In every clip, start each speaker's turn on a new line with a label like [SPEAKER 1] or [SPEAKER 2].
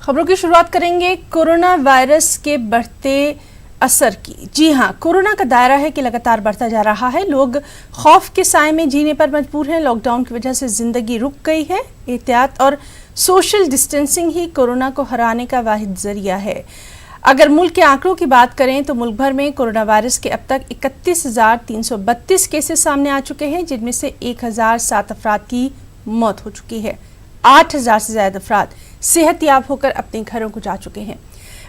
[SPEAKER 1] खबरों की शुरुआत करेंगे कोरोना वायरस के बढ़ते असर की। जी हां, कोरोना का दायरा है कि लगातार बढ़ता जा रहा है। लोग खौफ के साए में जीने पर मजबूर हैं। लॉकडाउन की वजह से जिंदगी रुक गई है। एहतियात और सोशल डिस्टेंसिंग ही कोरोना को हराने का वाहिद जरिया है। अगर मुल्क के आंकड़ों की बात करें तो मुल्क भर में कोरोना वायरस के अब तक 31,332 केसेस सामने आ चुके हैं, जिनमें से 1,007 अफराद की मौत हो चुकी है। 8,000 से ज्यादा अफराद सेहतयाब होकर अपने घरों को जा चुके हैं।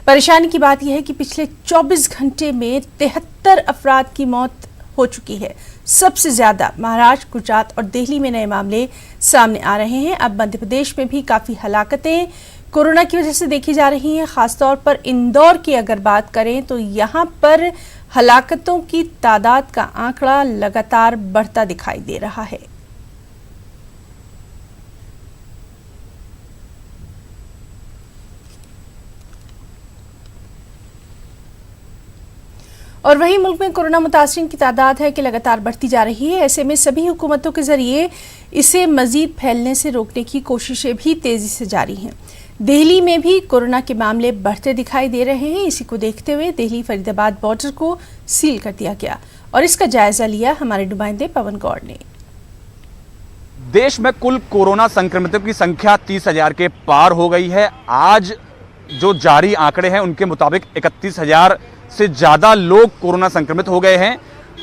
[SPEAKER 1] परेशानी की बात यह है कि पिछले 24 घंटे में 73 अफराद की मौत हो चुकी है। सबसे ज्यादा महाराष्ट्र, गुजरात और दिल्ली में नए मामले सामने आ रहे हैं। अब मध्य प्रदेश में भी काफी हलाकतें कोरोना की वजह से देखी जा रही हैं। खासतौर पर इंदौर की अगर बात करें तो यहाँ पर हलाकतों की तादाद का आंकड़ा लगातार बढ़ता दिखाई दे रहा है। और वहीं मुल्क में कोरोना मुतासिरीन की तादाद है कि लगातार बढ़ती जा रही है। ऐसे में सभी हुकूमतों के जरिए इसे मजीद फैलने से रोकने की कोशिशें भी तेजी से जारी हैं। दिल्ली में भी कोरोना के मामले बढ़ते दिखाई दे रहे हैं। इसी को देखते हुए दिल्ली फरीदाबाद बॉर्डर को सील कर दिया गया और इसका जायजा लिया हमारे नुमाइंदे पवन गौड़ ने।
[SPEAKER 2] देश में कुल कोरोना संक्रमितों की संख्या 30,000 के पार हो गई है। आज जो जारी आंकड़े हैं उनके मुताबिक 31,000 से ज्यादा लोग कोरोना संक्रमित हो गए हैं।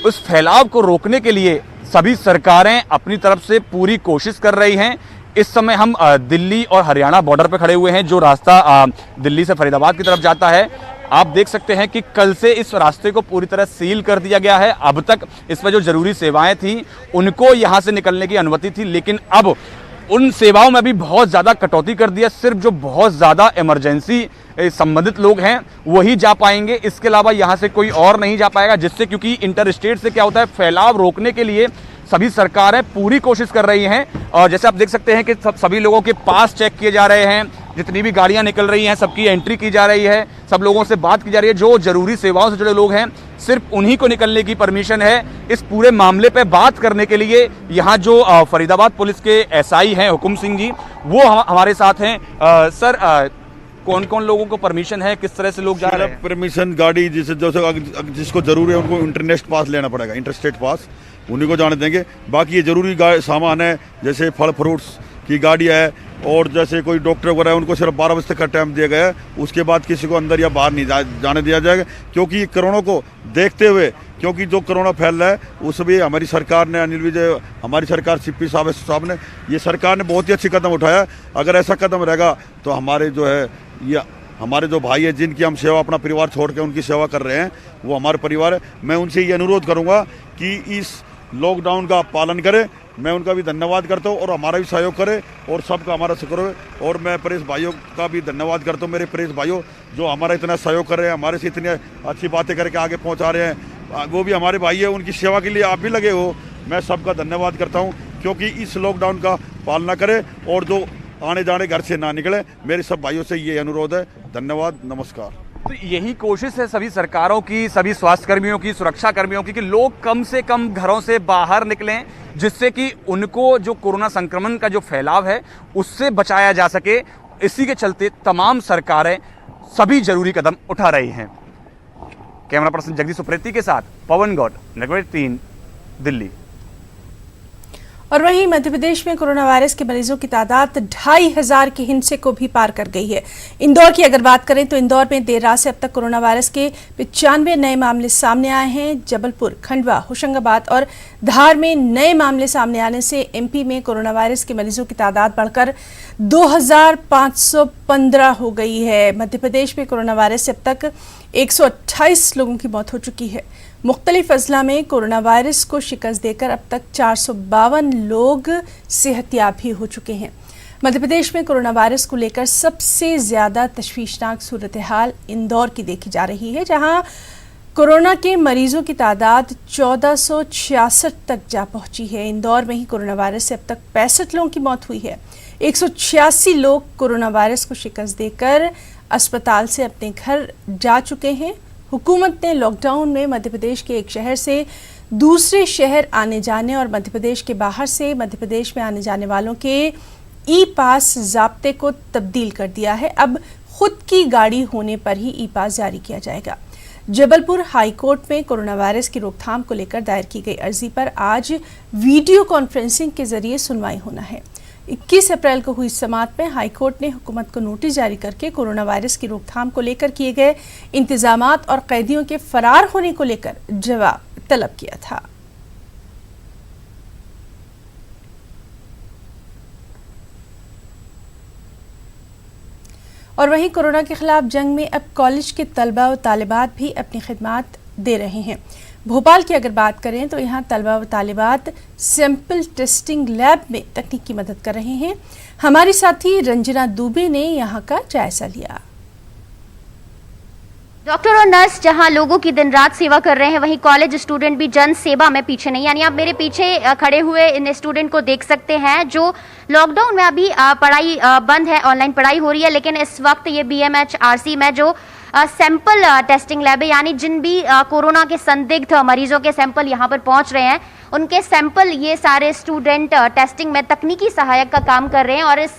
[SPEAKER 2] उस फैलाव को रोकने के लिए सभी सरकारें अपनी तरफ से पूरी कोशिश कर रही हैं। इस समय हम दिल्ली और हरियाणा बॉर्डर पर खड़े हुए हैं, जो रास्ता दिल्ली से फरीदाबाद की तरफ जाता है। आप देख सकते हैं कि कल से इस रास्ते को पूरी तरह सील कर दिया गया है। अब तक इसमें जो जरूरी सेवाएं थी उनको यहां से निकलने की अनुमति थी, लेकिन अब उन सेवाओं में भी बहुत ज़्यादा कटौती कर दिया। सिर्फ जो बहुत ज़्यादा इमरजेंसी संबंधित लोग हैं वही जा पाएंगे, इसके अलावा यहाँ से कोई और नहीं जा पाएगा। जिससे क्योंकि इंटर स्टेट से क्या होता है, फैलाव रोकने के लिए सभी सरकारें पूरी कोशिश कर रही हैं। और जैसे आप देख सकते हैं कि सभी लोगों के पास चेक किए जा रहे हैं। जितनी भी गाड़ियां निकल रही हैं सबकी एंट्री की जा रही है। सब लोगों से बात की जा रही है। जो जरूरी सेवाओं से जुड़े लोग हैं सिर्फ उन्हीं को निकलने की परमिशन है। इस पूरे मामले पे बात करने के लिए यहाँ जो फरीदाबाद पुलिस के एसआई हैं हुकुम सिंह जी, वो हमारे साथ हैं। सर, कौन कौन लोगों को परमिशन है, किस तरह से लोग जा रहे हैं?
[SPEAKER 3] परमिशन गाड़ी जिसको जरूरी है उनको इंटरनेट पास लेना पड़ेगा, इंटरस्टेट पास, उन्हीं को जाने देंगे। बाकी ये जरूरी सामान है जैसे फल फ्रूट्स की गाड़ी है और जैसे कोई डॉक्टर वगैरह है उनको सिर्फ 12 बजे तक का टाइम दिया गया है। उसके बाद किसी को अंदर या बाहर नहीं जाने दिया जाएगा, क्योंकि कोरोना को देखते हुए, क्योंकि जो कोरोना फैल रहा है उस भी हमारी सरकार ने, अनिल विजय हमारी सरकार, सीपी साहब ने, ये सरकार ने बहुत ही अच्छी कदम उठाया। अगर ऐसा कदम रहेगा तो हमारे जो है ये हमारे जो भाई है जिनकी हम सेवा अपना परिवार छोड़ के उनकी सेवा कर रहे हैं वो हमारे परिवार है। मैं उनसे ये अनुरोध करूँगा कि इस लॉकडाउन का पालन करें। मैं उनका भी धन्यवाद करता हूँ और हमारा भी सहयोग करे और सबका हमारा शुक्र हो। और मैं प्रेस भाइयों का भी धन्यवाद करता हूँ, मेरे प्रेस भाइयों जो हमारा इतना सहयोग कर रहे हैं, हमारे से इतनी अच्छी बातें करके आगे पहुँचा रहे हैं। वो भी हमारे भाई है, उनकी सेवा के लिए आप भी लगे हो। मैं सबका धन्यवाद करता हूँ, क्योंकि इस लॉकडाउन का पालना करें और जो आने जाने घर से ना निकले। मेरे सब भाइयों से ये अनुरोध है। धन्यवाद, नमस्कार।
[SPEAKER 2] तो यही कोशिश है सभी सरकारों की, सभी स्वास्थ्य कर्मियों की, सुरक्षा कर्मियों की, कि लोग कम से कम घरों से बाहर निकलें, जिससे कि उनको जो कोरोना संक्रमण का जो फैलाव है उससे बचाया जा सके। इसी के चलते तमाम सरकारें सभी जरूरी कदम उठा रही हैं। कैमरा पर्सन जगदीश सुप्रेती के साथ पवन गौड़, नेटवर्क 3, दिल्ली।
[SPEAKER 1] और वहीं मध्य प्रदेश में कोरोना वायरस के मरीजों की तादाद 2,500 के हिंसे को भी पार कर गई है। इंदौर की अगर बात करें तो इंदौर में देर रात से अब तक कोरोना वायरस के 95 नए मामले सामने आए हैं। जबलपुर, खंडवा, होशंगाबाद और धार में नए मामले सामने आने से एमपी में कोरोना वायरस के मरीजों की तादाद बढ़कर 2,515 हो गई है। मध्य प्रदेश में कोरोना वायरस से अब तक 128 लोगों की मौत हो चुकी है। मुख्तलिफ अजला में कोरोना वायरस को शिकस्त देकर अब तक 452 लोग सेहतयाब भी हो चुके हैं। मध्य प्रदेश में कोरोना वायरस को लेकर सबसे ज्यादा तशवीशनाक सूरत हाल इंदौर की देखी जा रही है, जहां कोरोना के मरीजों की तादाद 1466 तक जा पहुंची है। इंदौर में ही कोरोना वायरस से अब तक 65 लोगों की मौत हुई है। 186 लोग कोरोना वायरस को शिकस्त देकर अस्पताल से अपने घर जा चुके हैं। हुकूमत ने लॉकडाउन में मध्य प्रदेश के एक शहर से दूसरे शहर आने जाने और मध्य प्रदेश के बाहर से मध्य प्रदेश में आने जाने वालों के ई पास ज़ाब्ते को तब्दील कर दिया है। अब खुद की गाड़ी होने पर ही ई पास जारी किया जाएगा। जबलपुर हाई कोर्ट में कोरोना वायरस की रोकथाम को लेकर दायर की गई अर्जी पर आज वीडियो कॉन्फ्रेंसिंग के जरिए सुनवाई होना है। 21 अप्रैल को हुई समाअत में हाई कोर्ट ने हुकूमत को नोटिस जारी करके कोरोना वायरस की रोकथाम को लेकर किए गए इंतजामात और कैदियों के फरार होने को लेकर जवाब तलब किया था। और वहीं कोरोना के खिलाफ जंग में अब कॉलेज के तलबा व तालिबात भी अपनी खिदमत दे रहे हैं। भोपाल की अगर बात करें तो यहाँ तलबा व तालिबात सैंपल टेस्टिंग लैब में तकनीकी मदद कर रहे हैं। हमारी साथी रंजना दुबे ने यहाँ का जायजा लिया।
[SPEAKER 4] डॉक्टर और नर्स जहां लोगों की दिन रात सेवा कर रहे हैं, वहीं कॉलेज स्टूडेंट भी जन सेवा में पीछे नहीं। यानी आप मेरे पीछे खड़े हुए इन स्टूडेंट को देख सकते हैं जो लॉकडाउन में अभी पढ़ाई बंद है, ऑनलाइन पढ़ाई हो रही है, लेकिन इस वक्त ये BMHRC में जो सैंपल टेस्टिंग लैब है, यानी जिन भी कोरोना के संदिग्ध मरीजों के सैंपल यहाँ पर पहुंच रहे हैं, उनके सैंपल ये सारे स्टूडेंट टेस्टिंग में तकनीकी सहायक का काम कर रहे हैं। और इस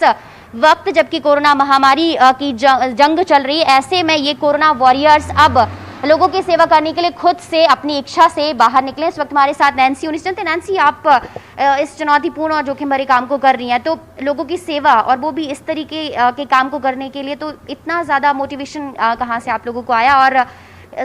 [SPEAKER 4] वक्त जबकि कोरोना महामारी की जंग चल रही है, ऐसे में ये कोरोना वॉरियर्स अब लोगों की सेवा करने के लिए खुद से अपनी इच्छा से बाहर निकले। इस वक्त हमारे साथ नैन्सी उनिस्टन थे। नैन्सी, आप इस चुनौतीपूर्ण और जोखिम भरे काम को कर रही हैं, तो लोगों की सेवा और वो भी इस तरीके के काम को करने के लिए, तो इतना ज़्यादा मोटिवेशन कहाँ से आप लोगों को आया? और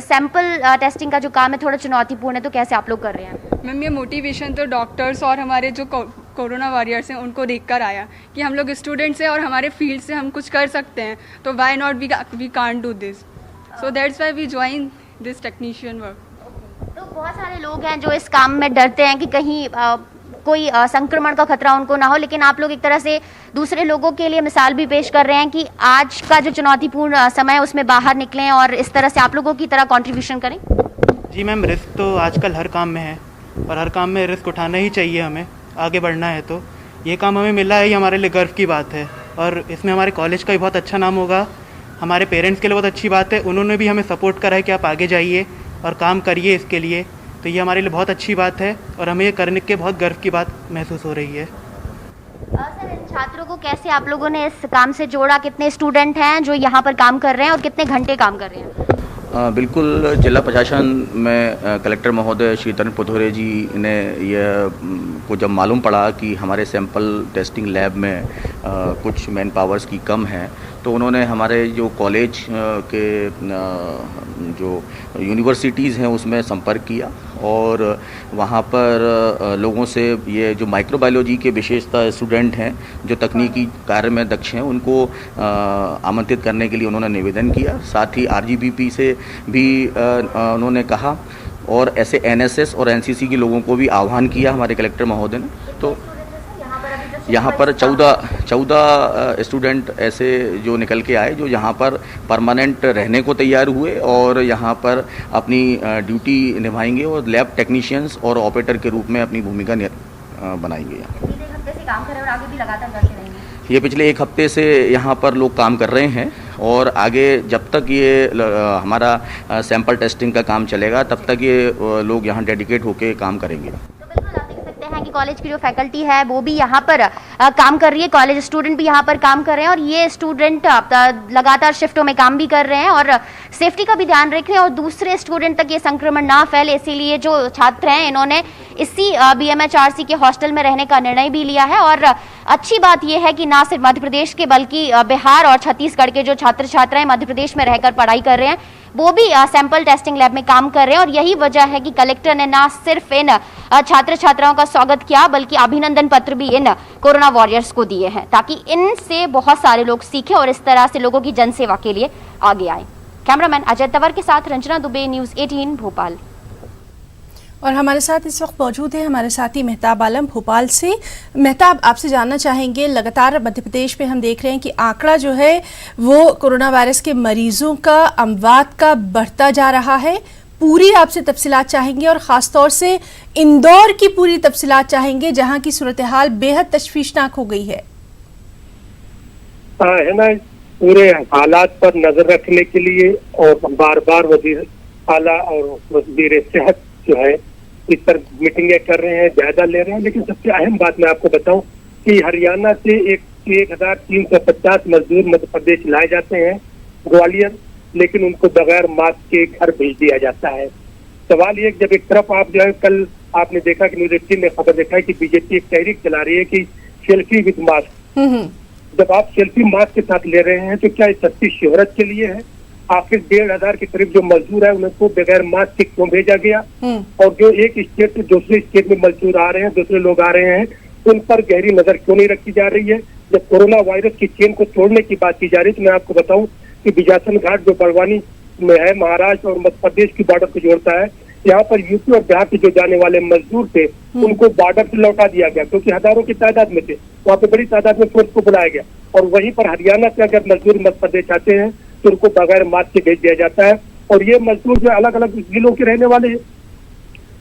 [SPEAKER 4] सैंपल टेस्टिंग का जो काम है थोड़ा चुनौतीपूर्ण है, तो कैसे आप लोग कर रहे हैं?
[SPEAKER 5] मैम, ये मोटिवेशन तो डॉक्टर्स और हमारे जो कोरोना वॉरियर्स हैं उनको देखकर आया कि हम लोग स्टूडेंट्स हैं और हमारे फील्ड से हम कुछ कर सकते हैं, तो why not we can't do this, so that's why we join this technician work.
[SPEAKER 4] तो बहुत सारे लोग हैं जो इस काम में डरते हैं कि कहीं कोई संक्रमण का खतरा उनको ना हो, लेकिन आप लोग एक तरह से दूसरे लोगों के लिए मिसाल भी पेश कर रहे हैं कि आज का जो चुनौतीपूर्ण समय है उसमें बाहर निकलें और इस तरह से आप लोगों की तरह कंट्रीब्यूशन करें।
[SPEAKER 6] जी मैम, रिस्क तो आजकल हर काम में है और हर काम में रिस्क उठाना ही चाहिए। हमें आगे बढ़ना है तो ये काम हमें मिला है, ये हमारे लिए गर्व की बात है और इसमें हमारे कॉलेज का भी बहुत अच्छा नाम होगा। हमारे पेरेंट्स के लिए बहुत अच्छी बात है, उन्होंने भी हमें सपोर्ट करा है कि आप आगे जाइए और काम करिए इसके लिए, तो ये हमारे लिए बहुत अच्छी बात है और हमें ये करने के बहुत गर्व की बात महसूस हो रही है।
[SPEAKER 4] सर, इन छात्रों को कैसे आप लोगों ने इस काम से जोड़ा? कितने स्टूडेंट हैं जो यहाँ पर काम कर रहे हैं और कितने घंटे काम कर रहे हैं?
[SPEAKER 7] बिल्कुल, जिला प्रशासन में कलेक्टर महोदय श्री तरुण पुथोरे जी ने यह को जब मालूम पड़ा कि हमारे सैंपल टेस्टिंग लैब में कुछ मैन पावर्स की कम है, तो उन्होंने हमारे जो कॉलेज के जो यूनिवर्सिटीज़ हैं उसमें संपर्क किया और वहाँ पर लोगों से ये जो माइक्रोबायोलॉजी के विशेषता स्टूडेंट हैं जो तकनीकी कार्य में दक्ष हैं उनको आमंत्रित करने के लिए उन्होंने निवेदन किया। साथ ही RGBP से भी उन्होंने कहा और ऐसे NSS और NCC के लोगों को भी आह्वान किया हमारे कलेक्टर महोदय ने। तो यहाँ पर 14 स्टूडेंट ऐसे जो निकल के आए जो यहाँ पर परमानेंट रहने को तैयार हुए और यहाँ पर अपनी ड्यूटी निभाएंगे और लैब टेक्नीशियंस और ऑपरेटर के रूप में अपनी भूमिका बनाएंगे। ये पिछले 1 हफ्ते से यहाँ पर लोग काम कर रहे हैं और आगे जब तक ये हमारा सैंपल टेस्टिंग का काम चलेगा तब तक ये लोग यहाँ डेडिकेट होकर काम करेंगे।
[SPEAKER 4] कि कॉलेज की जो फैकल्टी है वो भी यहाँ पर काम कर रही है, कॉलेज स्टूडेंट भी यहाँ पर काम कर रहे हैं और ये स्टूडेंट लगातार शिफ्टों में काम भी कर रहे हैं और सेफ्टी का भी ध्यान रख रहे हैं और दूसरे स्टूडेंट तक ये संक्रमण ना फैले, इसीलिए जो छात्र हैं इन्होंने इसी BMHRC के हॉस्टल में रहने का निर्णय भी लिया है। और अच्छी बात यह है कि ना सिर्फ मध्य प्रदेश के बल्कि बिहार और छत्तीसगढ़ के जो छात्र छात्राएं मध्य प्रदेश में रहकर पढ़ाई कर रहे हैं वो भी सैंपल टेस्टिंग लैब में काम कर रहे हैं और यही वजह है कि कलेक्टर ने ना सिर्फ इन छात्र छात्राओं का स्वागत किया बल्कि अभिनंदन पत्र भी इन कोरोना वॉरियर्स को दिए हैं ताकि इनसे बहुत सारे लोग सीखें और इस तरह से लोगों की जनसेवा के लिए आगे आए। कैमरामैन अजय तंवर के साथ रंजना दुबे, न्यूज़ 18 भोपाल।
[SPEAKER 1] और हमारे साथ इस वक्त मौजूद है हमारे साथी मेहताब आलम भोपाल से। मेहताब, आपसे जानना चाहेंगे, लगातार मध्य प्रदेश में हम देख रहे हैं कि आंकड़ा जो है वो कोरोना वायरस के मरीजों का, अमवात का बढ़ता जा रहा है। पूरी आपसे तफसीलात चाहेंगे और ख़ासतौर से इंदौर की पूरी तफसीलात चाहेंगे जहां की सूरत हाल बेहद तशवीशनाक हो गई है।
[SPEAKER 8] है ना, पूरे हालात पर नजर रखने के लिए और बार बार वजीर आला और वजीर सेहत जो है इस पर मीटिंगें कर रहे हैं, जायजा ले रहे हैं। लेकिन सबसे अहम बात मैं आपको बताऊं कि हरियाणा से 1350 मजदूर मध्य प्रदेश लाए जाते हैं ग्वालियर, लेकिन उनको बगैर मास्क के घर भेज दिया जाता है। सवाल ये, जब एक तरफ आप जो है, कल आपने देखा कि न्यूज 18 ने खबर देखा है कि बीजेपी एक तहरीक चला रही है कि सेल्फी विद मास्क। जब आप सेल्फी मास्क के साथ ले रहे हैं तो क्या सस्ती शोहरत के लिए है? आखिर 1,500 के करीब जो मजदूर है उनको बगैर मास्क के क्यों भेजा गया? और जो एक स्टेट से दूसरे स्टेट में मजदूर आ रहे हैं, दूसरे लोग आ रहे हैं, उन पर गहरी नजर क्यों नहीं रखी जा रही है? जब कोरोना वायरस की चेन को तोड़ने की बात की जा रही है, तो मैं आपको बताऊं कि बिजासन घाट जो बड़वानी में है, महाराष्ट्र और मध्य प्रदेश की बॉर्डर को जोड़ता है, यहाँ पर यूपी और बिहार से जो जाने वाले मजदूर थे उनको बॉर्डर से लौटा दिया गया, क्योंकि हजारों की तादाद में थे। वहाँ पे बड़ी तादाद में फोर्स को बुलाया गया, और वहीं पर हरियाणा से अगर मजदूर मध्य प्रदेश आते हैं तो उनको बगैर मास्क के भेज दिया जाता है। और ये मजदूर जो अलग अलग जिलों के रहने वाले हैं।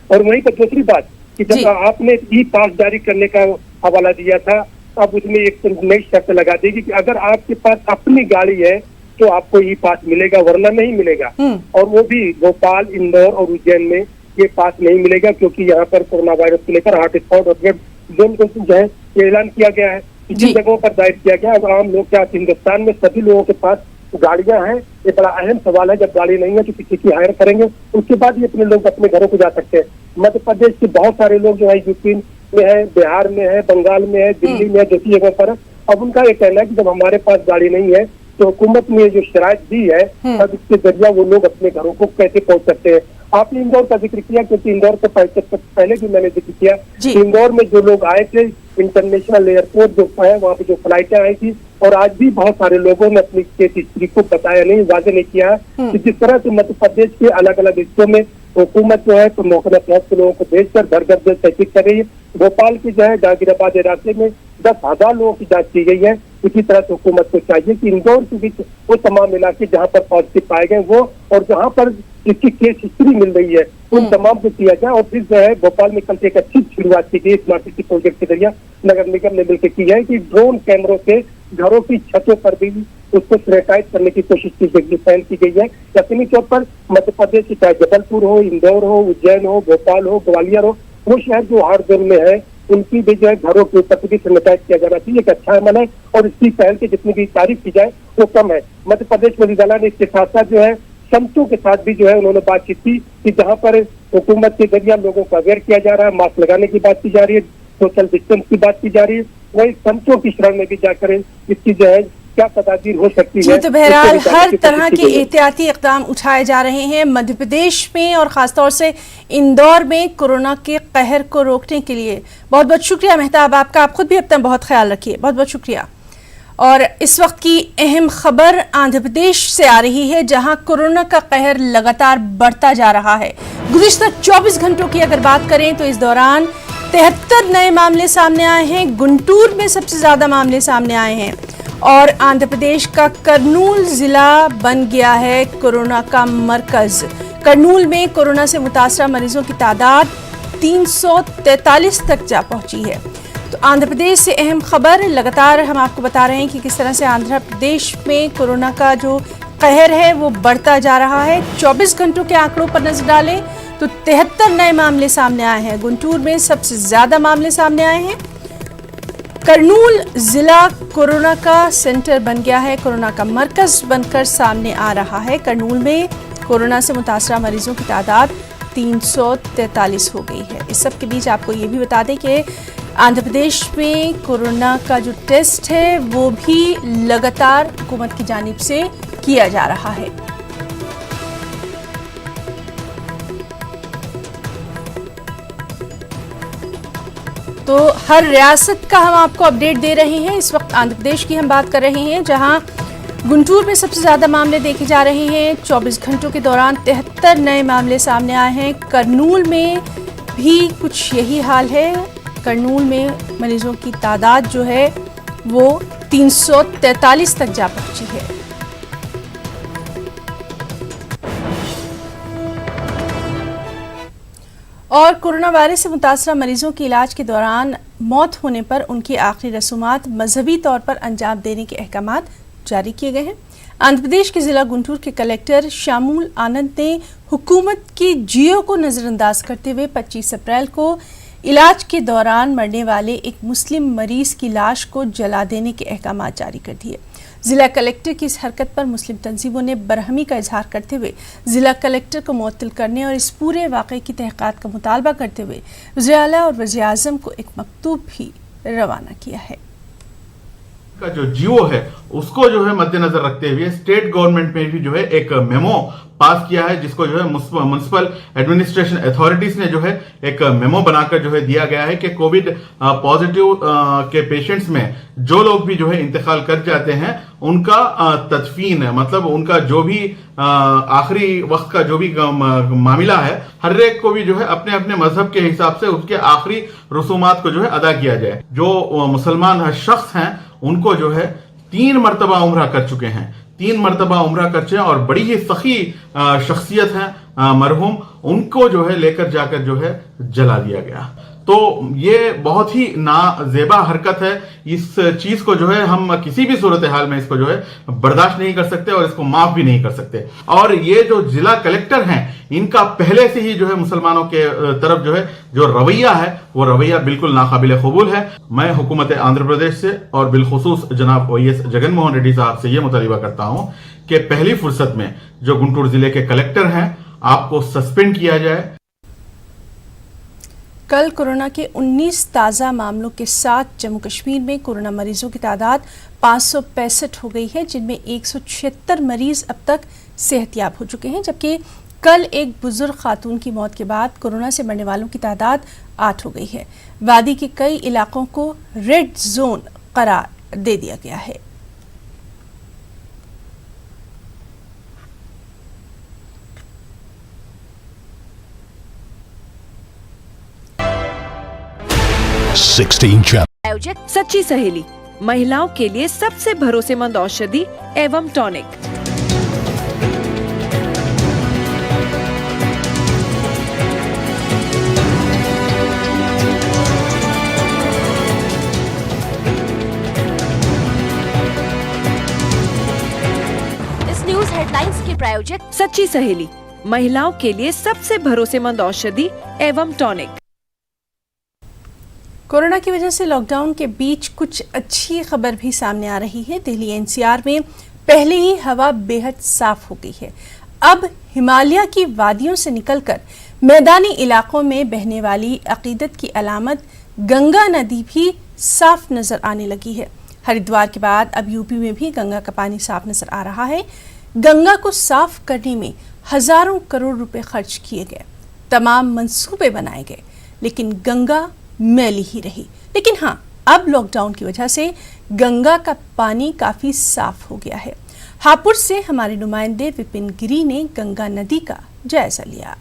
[SPEAKER 8] और वहीं पर दूसरी बात कि जब आपने ई पास जारी करने का हवाला दिया था, अब उसमें एक नई शर्त लगा देगी कि अगर आपके पास अपनी गाड़ी है तो आपको ई पास मिलेगा, वरना नहीं मिलेगा। और वो भी भोपाल, इंदौर और उज्जैन में ये पास नहीं मिलेगा, क्योंकि यहाँ पर कोरोना वायरस को लेकर हॉटस्पॉट और रेड जोन को जो है ऐलान किया गया है। जिन जगहों पर दायर किया गया, अब आम लोग क्या हिंदुस्तान में सभी लोगों के पास गाड़ियां हैं? ये बड़ा अहम सवाल है। जब गाड़ी नहीं है तो किसी की हायर करेंगे, उसके बाद ही अपने लोग अपने घरों को जा सकते हैं। मध्य प्रदेश के बहुत सारे लोग जो है यूपी में है, बिहार में है, बंगाल में है, दिल्ली में है, दूसरी जगहों पर है। अब उनका ये कहना है कि जब हमारे पास गाड़ी नहीं है तो हुकूमत ने जो शराइत दी है, अब इसके जरिए वो लोग अपने घरों को कैसे पहुंच सकते हैं? आपने इंदौर का जिक्र किया, क्योंकि इंदौर को पहले भी मैंने जिक्र किया। इंदौर में जो लोग आए थे, इंटरनेशनल एयरपोर्ट जो है वहाँ पे जो फ्लाइटें आई थी, और आज भी बहुत सारे लोगों ने अपनी केस हिस्ट्री को बताया नहीं, वाजे नहीं किया कि जिस तरह से मध्य प्रदेश के अलग अलग हिस्सों में हुकूमत जो है तो मौका के लोगों को भेजकर घर घर जो तहकीक कर रही है। भोपाल की जो है जागीराबाद इलाके में 10,000 लोगों की जांच की गई है। इसी तरह से हुकूमत को चाहिए कि इंदौर के बीच वो तमाम इलाके जहाँ पर पॉजिटिव पाए गए वो, और जहाँ पर इसकी केस हिस्ट्री मिल रही है, उन तमाम को किया जाए। और फिर जो है भोपाल में कल से एक अच्छी शुरुआत की गई स्मार्ट सिटी प्रोजेक्ट के जरिए नगर निगम ने मिलकर की है कि ड्रोन कैमरों से घरों की छतों पर भी उसको सैनिटाइज करने की कोशिश की गई, पहल की गई है। यकीनी तौर पर मध्य प्रदेश की चाहे जबलपुर हो, इंदौर हो, उज्जैन हो, भोपाल हो, ग्वालियर हो, वो शहर जो हार्ड जोन में है उनकी भी जो है घरों के ऊपर भी सैनिटाइज किया जाना चाहिए। एक अच्छा अमल है, और इसकी पहल की जितनी भी तारीफ की जाए वो कम है। मध्य प्रदेश वजीराला ने इसके साथ साथ जो है संतों के साथ भी जो है उन्होंने बातचीत की कि जहाँ पर हुकूमत के जरिए लोगों को अवेयर किया जा रहा है, मास्क लगाने की बात की जा रही है, सोशल डिस्टेंस की बात की जा रही है, वही संतों की शरण में भी जाकर इसकी जो है क्या तदाबीर हो सकती है।
[SPEAKER 1] तो बहरहाल हर तरह के एहतियाती इक़दाम उठाए जा रहे हैं मध्य प्रदेश में, और खासतौर से इंदौर में कोरोना के कहर को रोकने के लिए। बहुत बहुत शुक्रिया मेहताब आपका, आप खुद भी अपना बहुत ख्याल रखिए। बहुत बहुत शुक्रिया। और इस वक्त की अहम खबर आंध्र प्रदेश से आ रही है, जहां कोरोना का कहर लगातार बढ़ता जा रहा है। गुज़िश्ता 24 घंटों की अगर बात करें तो इस दौरान 73 नए मामले सामने आए हैं। गुंटूर में सबसे ज्यादा मामले सामने आए हैं, और आंध्र प्रदेश का करनूल जिला बन गया है कोरोना का मरकज। करनूल में कोरोना से मुतासरा मरीजों की तादाद 343 तक जा पहुंची है। तो आंध्र प्रदेश से अहम खबर लगातार हम आपको बता रहे हैं कि किस तरह से आंध्र प्रदेश में कोरोना का जो कहर है वो बढ़ता जा रहा है। 24 घंटों के आंकड़ों पर नजर डालें तो 73 नए मामले सामने आए हैं। गुंटूर में सबसे ज्यादा मामले सामने आए हैं। करनूल जिला कोरोना का सेंटर बन गया है, कोरोना का मरकज बनकर सामने आ रहा है। करनूल में कोरोना से मुतासरा मरीजों की तादाद 343 हो गई है। इस सब के बीच आपको ये भी बता दें कि आंध्र प्रदेश में कोरोना का जो टेस्ट है वो भी लगातार हुकूमत की जानिब से किया जा रहा है। तो हर रियासत का हम आपको अपडेट दे रहे हैं। इस वक्त आंध्र प्रदेश की हम बात कर रहे हैं, जहां गुंटूर में सबसे ज़्यादा मामले देखे जा रहे हैं। 24 घंटों के दौरान 73 नए मामले सामने आए हैं। करनूल में भी कुछ यही हाल है। करनूल में मरीजों की तादाद जो है वो 343 तक जा पहुंची है। और कोरोना वायरस से मुतासरा मरीजों के इलाज के दौरान मौत होने पर उनकी आखिरी रसूमात मजहबी तौर पर अंजाम देने के अहकामात जारी किए गए हैं। आंध्र प्रदेश के जिला गुंटूर के कलेक्टर शामूल आनंद ने हुकूमत की जियो को नज़रअंदाज करते हुए 25 अप्रैल को इलाज के दौरान मरने वाले एक मुस्लिम मरीज की लाश को जला देने के अहकामात जारी कर दिए। जिला कलेक्टर की इस हरकत पर मुस्लिम तंजीमों ने बरहमी का इजहार करते हुए जिला कलेक्टर को मुअत्तल करने और इस पूरे वाक़े की तहक़ीक़ात का मुतालबा करते हुए वज़ीर आला और वज़ीर आज़म को एक मकतूब भी रवाना किया है।
[SPEAKER 9] का जो जियो है उसको जो है मद्देनजर रखते हुए स्टेट गवर्नमेंट में भी जो है एक मेमो पास किया है, जिसको जो है म्युनिसिपल एडमिनिस्ट्रेशन अथॉरिटीज ने जो है एक मेमो बनाकर जो है दिया गया है कि कोविड पॉजिटिव के पेशेंट्स में जो लोग भी जो है इंतकाल कर जाते हैं उनका तदफीन है, मतलब उनका जो भी आखिरी वक्त का जो भी मामला है, हर एक को भी जो है अपने अपने मजहब के हिसाब से उसके आखिरी रसूमात को जो है अदा किया जाए। जो मुसलमान शख्स हैं उनको जो है 3 मरतबा उम्रा कर चुके हैं, 3 मरतबा उम्रा कर चुके हैं और बड़ी ही सखी शख्सियत है मरहूम, उनको जो है लेकर जाकर जो है जला दिया गया। तो ये बहुत ही नाजेबा हरकत है। इस चीज को जो है हम किसी भी सूरत हाल में इसको जो है बर्दाश्त नहीं कर सकते और इसको माफ भी नहीं कर सकते। और ये जो जिला कलेक्टर हैं इनका पहले से ही जो है मुसलमानों के तरफ जो है जो रवैया है वो रवैया बिल्कुल नाकाबिल कबूल है। मैं हुकूमत आंध्र प्रदेश से और बिलखुसूस जनाब वाईएस जगन मोहन रेड्डी साहब से ये मुतालिबा करता हूं कि पहली फुर्सत में जो गुंटूर जिले के कलेक्टर हैं आपको सस्पेंड किया जाए।
[SPEAKER 1] कल कोरोना के 19 ताज़ा मामलों के साथ जम्मू कश्मीर में कोरोना मरीजों की तादाद 565 हो गई है, जिनमें 176 मरीज अब तक सेहतयाब हो चुके हैं, जबकि कल एक बुजुर्ग खातून की मौत के बाद कोरोना से मरने वालों की तादाद 8 हो गई है। वादी के कई इलाकों को रेड जोन करार दे दिया गया है।
[SPEAKER 10] आयोजक सच्ची सहेली, महिलाओं के लिए सबसे भरोसेमंद औषधि एवं टॉनिक।
[SPEAKER 11] इस न्यूज हेडलाइंस के प्रायोजक
[SPEAKER 10] सच्ची सहेली, महिलाओं के लिए सबसे भरोसेमंद औषधि एवं टॉनिक।
[SPEAKER 1] कोरोना की वजह से लॉकडाउन के बीच कुछ अच्छी खबर भी सामने आ रही है। दिल्ली एनसीआर में पहले ही हवा बेहद साफ हो गई है। अब हिमालय की वादियों से निकलकर मैदानी इलाकों में बहने वाली अकीदत की अलामत गंगा नदी भी साफ नजर आने लगी है। हरिद्वार के बाद अब यूपी में भी गंगा का पानी साफ नजर आ रहा है। गंगा को साफ करने में हजारों करोड़ रुपए खर्च किए गए, तमाम मंसूबे बनाए गए, लेकिन गंगा मैली ही रही। लेकिन हाँ, अब लॉकडाउन की वजह से गंगा का पानी काफी साफ हो गया है। हापुड़ से हमारे नुमाइंदे विपिन गिरी ने गंगा नदी का जायजा लिया।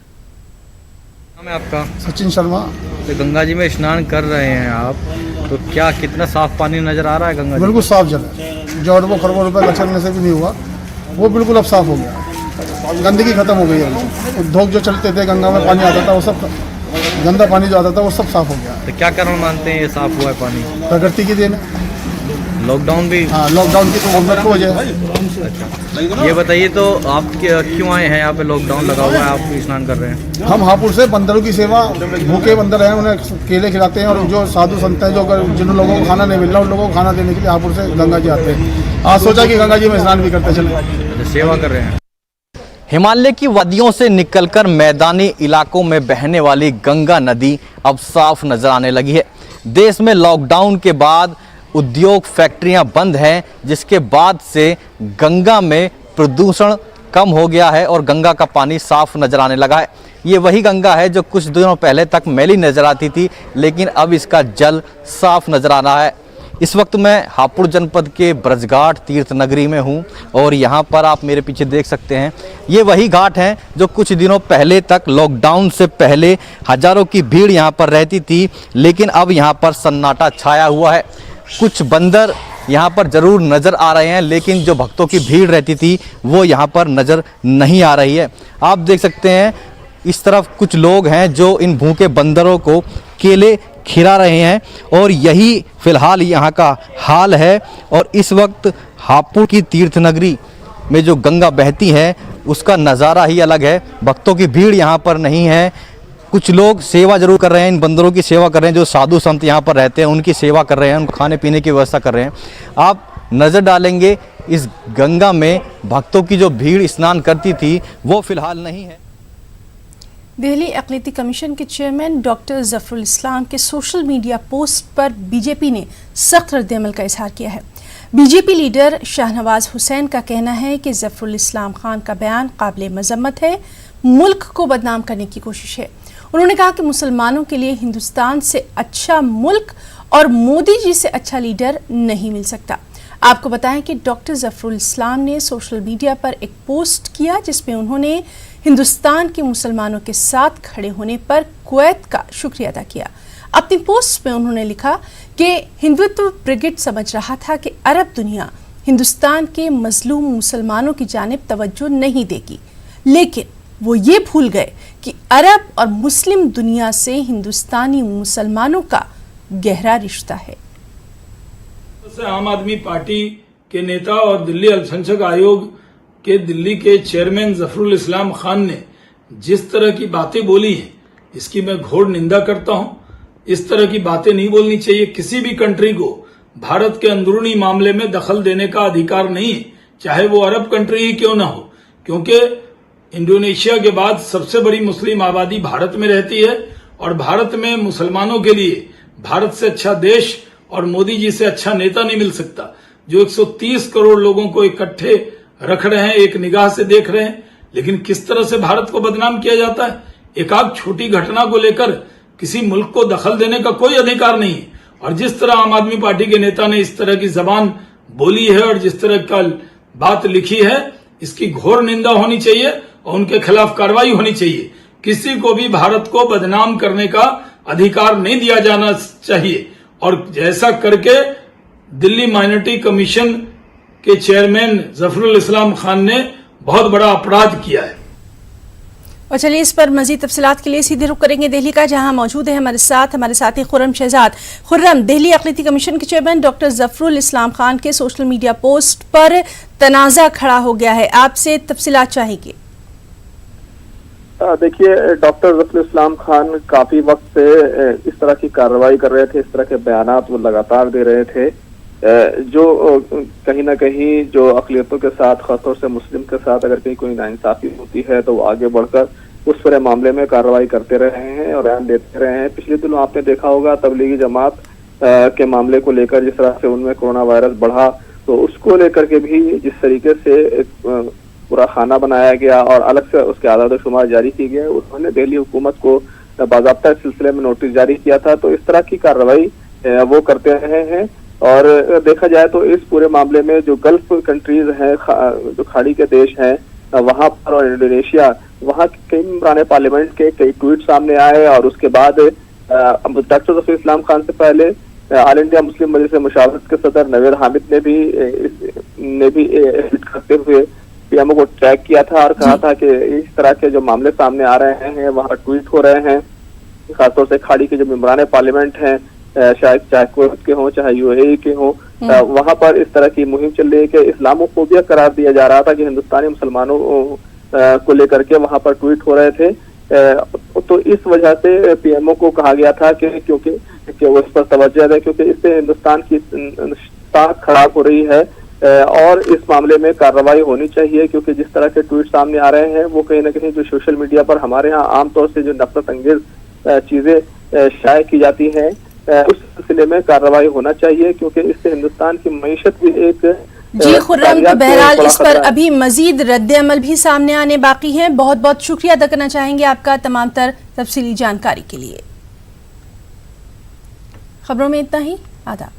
[SPEAKER 12] नाम है आपका?
[SPEAKER 13] सचिन शर्मा।
[SPEAKER 12] तो गंगा जी में स्नान कर रहे हैं आप, तो क्या कितना साफ पानी नजर आ रहा है गंगा जी?
[SPEAKER 13] बिल्कुल साफ जल है, जो अरबों खरबों रुपए खर्चने से भी नहीं हुआ, वो बिल्कुल अब साफ हो गया। गंदगी खत्म हो गई है। उद्योग जो चलते थे, गंगा में पानी आता था, वो सब गंदा पानी जो आता था वो सब साफ हो गया।
[SPEAKER 12] तो क्या कारण मानते हैं ये साफ हुआ है पानी?
[SPEAKER 13] प्रकृति की देन।
[SPEAKER 12] लॉकडाउन भी?
[SPEAKER 13] हाँ, लॉकडाउन की तो वजह है।
[SPEAKER 12] अच्छा, ये बताइए तो आप क्यों आए हैं यहाँ पे? लॉकडाउन लगा हुआ है, आप स्नान कर रहे हैं।
[SPEAKER 13] हम हापुड़ से बंदरों की सेवा, भूखे बंदर हैं उन्हें केले खिलाते हैं, और जो साधु संत हैं, जो जिन लोगों को खाना नहीं मिल रहा उन लोगों को खाना देने के लिए हापुड़ से गंगा जी आते हैं। आज सोचा कि गंगा जी में स्नान भी करते चले,
[SPEAKER 12] सेवा कर रहे हैं।
[SPEAKER 14] हिमालय की वादियों से निकलकर मैदानी इलाकों में बहने वाली गंगा नदी अब साफ नजर आने लगी है। देश में लॉकडाउन के बाद उद्योग, फैक्ट्रियां बंद हैं, जिसके बाद से गंगा में प्रदूषण कम हो गया है और गंगा का पानी साफ नजर आने लगा है। ये वही गंगा है जो कुछ दिनों पहले तक मैली नजर आती थी, लेकिन अब इसका जल साफ नजर आ रहा है। इस वक्त मैं हापुड़ जनपद के ब्रजघाट तीर्थ नगरी में हूं और यहां पर आप मेरे पीछे देख सकते हैं, ये वही घाट हैं जो कुछ दिनों पहले तक, लॉकडाउन से पहले हजारों की भीड़ यहां पर रहती थी, लेकिन अब यहां पर सन्नाटा छाया हुआ है। कुछ बंदर यहाँ पर ज़रूर नज़र आ रहे हैं, लेकिन जो भक्तों की भीड़ रहती थी वो यहाँ पर नज़र नहीं आ रही है। आप देख सकते हैं इस तरफ कुछ लोग हैं जो इन भूखे बंदरों को केले खिला रहे हैं और यही फ़िलहाल यहाँ का हाल है। और इस वक्त हापुड़ की तीर्थ नगरी में जो गंगा बहती है उसका नज़ारा ही अलग है। भक्तों की भीड़ यहाँ पर नहीं है। कुछ लोग सेवा जरूर कर रहे हैं, इन बंदरों की सेवा कर रहे हैं, जो साधु संत यहाँ पर रहते हैं उनकी सेवा कर रहे हैं, उनको खाने पीने की व्यवस्था कर रहे हैं। आप नजर डालेंगे इस गंगा में भक्तों की जो भीड़ स्नान करती थी वो फिलहाल नहीं है।
[SPEAKER 1] दिल्ली अक़लियती कमीशन के चेयरमैन डॉक्टर जफरुल इस्लाम के सोशल मीडिया पोस्ट पर बीजेपी ने सख्त रद्द-ए-अमल का इजहार किया है। बीजेपी लीडर शाहनवाज हुसैन का कहना है कि जफरुल इस्लाम खान का बयान काबिल मजम्मत है, मुल्क को बदनाम करने की कोशिश है। उन्होंने कहा कि मुसलमानों के लिए हिंदुस्तान से अच्छा मुल्क और मोदी जी से अच्छा लीडर नहीं मिल सकता। आपको बताएं कि डॉक्टर जफरुल इस्लाम ने सोशल मीडिया पर एक पोस्ट किया जिसमें उन्होंने हिंदुस्तान के मुसलमानों के साथ खड़े होने पर कुवैत का शुक्रिया अदा किया। अपनी पोस्ट में उन्होंने लिखा कि हिंदुत्व ब्रिगेड समझ रहा था कि अरब दुनिया हिंदुस्तान के मजलूम मुसलमानों की जानिब तवज्जो नहीं देगी, लेकिन वो ये भूल गए कि अरब और मुस्लिम दुनिया से हिंदुस्तानी मुसलमानों का गहरा रिश्ता है।
[SPEAKER 15] आम आदमी पार्टी के नेता और दिल्ली अल्पसंख्यक आयोग के दिल्ली के चेयरमैन जफरुल इस्लाम खान ने जिस तरह की बातें बोली हैं, इसकी मैं घोर निंदा करता हूं। इस तरह की बातें नहीं बोलनी चाहिए। किसी भी कंट्री को भारत के अंदरूनी मामले में दखल देने का अधिकार नहीं है, चाहे वो अरब कंट्री ही क्यों ना हो, क्योंकि इंडोनेशिया के बाद सबसे बड़ी मुस्लिम आबादी भारत में रहती है और भारत में मुसलमानों के लिए भारत से अच्छा देश और मोदी जी से अच्छा नेता नहीं मिल सकता, जो 130 करोड़ लोगों को इकट्ठे रख रहे हैं, एक निगाह से देख रहे हैं। लेकिन किस तरह से भारत को बदनाम किया जाता है। एक आध छोटी घटना को लेकर किसी मुल्क को दखल देने का कोई अधिकार नहीं है। और जिस तरह आम आदमी पार्टी के नेता ने इस तरह की जबान बोली है और जिस तरह का बात लिखी है, इसकी घोर निंदा होनी चाहिए और उनके खिलाफ कार्रवाई होनी चाहिए। किसी को भी भारत को बदनाम करने का अधिकार नहीं दिया जाना चाहिए। और जैसा करके दिल्ली माइनॉरिटी कमीशन के चेयरमैन जफरुल इस्लाम खान ने बहुत बड़ा अपराध किया है।
[SPEAKER 1] और चलिए इस पर मजीद तफसीलात के लिए सीधे रुख करेंगे दिल्ली का, जहां मौजूद है हमारे साथी खुर्रम शहजाद। खुर्रम, दिल्ली अक़लियती कमीशन के चेयरमैन डॉक्टर जफरुल इस्लाम खान के सोशल मीडिया पोस्ट पर तनाज़ा खड़ा हो गया है, आपसे तफसीलात चाहेंगे।
[SPEAKER 16] देखिए, डॉक्टर जफरुल इस्लाम खान काफी वक्त से इस तरह की कार्रवाई कर रहे थे, इस तरह के बयानात वो लगातार दे रहे थे, जो कहीं ना कहीं जो अक़लियतों के साथ, खासतौर से मुस्लिम के साथ अगर कहीं कोई नाइंसाफी होती है तो वो आगे बढ़कर उस पूरे मामले में कार्रवाई करते रहे हैं और बयान देते रहे हैं। पिछले दिनों आपने देखा होगा तबलीगी जमात के मामले को लेकर जिस तरह से उनमें कोरोना वायरस बढ़ा, तो उसको लेकर के भी जिस तरीके से पूरा खाना बनाया गया और अलग से उसके आदाद शुमार जारी की गया, उन्होंने दिल्ली हुकूमत को बाज़ाब्ता इस सिलसिले में नोटिस जारी किया था। तो इस तरह की कार्रवाई वो करते रहे हैं। और देखा जाए तो इस पूरे मामले में जो गल्फ कंट्रीज हैं, जो खाड़ी के देश हैं, वहां पर और इंडोनेशिया, वहां कई मेंबरान पार्लियामेंट के कई ट्वीट सामने आए और उसके बाद डॉक्टर जफरुल इस्लाम खान से पहले ऑल इंडिया मुस्लिम मजलिस मुशावरत के सदर नवीद हामिद ने भी ट्वीट करते हुए पीएमओ को ट्रैक किया था और कहा था कि इस तरह के जो मामले सामने आ रहे हैं, वहाँ ट्वीट हो रहे हैं, खासतौर से खाड़ी के जो मेंबरान पार्लियामेंट हैं, शायद चाहे कुवैत के हों चाहे यूएई के हों, वहां पर इस तरह की मुहिम चल रही है कि इस्लामोफोबिया करार दिया जा रहा था कि हिंदुस्तानी मुसलमानों को लेकर के वहां पर ट्वीट हो रहे थे। तो इस वजह से पीएमओ को कहा गया था कि क्योंकि वो इस पर तवज्जो दें, क्योंकि इससे हिंदुस्तान की ताकत खराब हो रही है और इस मामले में कार्रवाई होनी चाहिए, क्योंकि जिस तरह के ट्वीट सामने आ रहे हैं वो कहीं ना कहीं जो सोशल मीडिया पर हमारे यहाँ आमतौर से जो नफरत अंगेज चीजें शाये की जाती हैं, उस सिलसिले में कार्रवाई होना चाहिए, क्योंकि इससे हिंदुस्तान की मईशत भी एक
[SPEAKER 1] जी खुर्रम, तो बहरहाल इस पर अभी मजीद रद्द-ए-अमल भी सामने आने बाकी हैं। बहुत बहुत शुक्रिया अदा करना चाहेंगे आपका तमाम तर तफसीली जानकारी के लिए। खबरों में इतना ही, आदाब।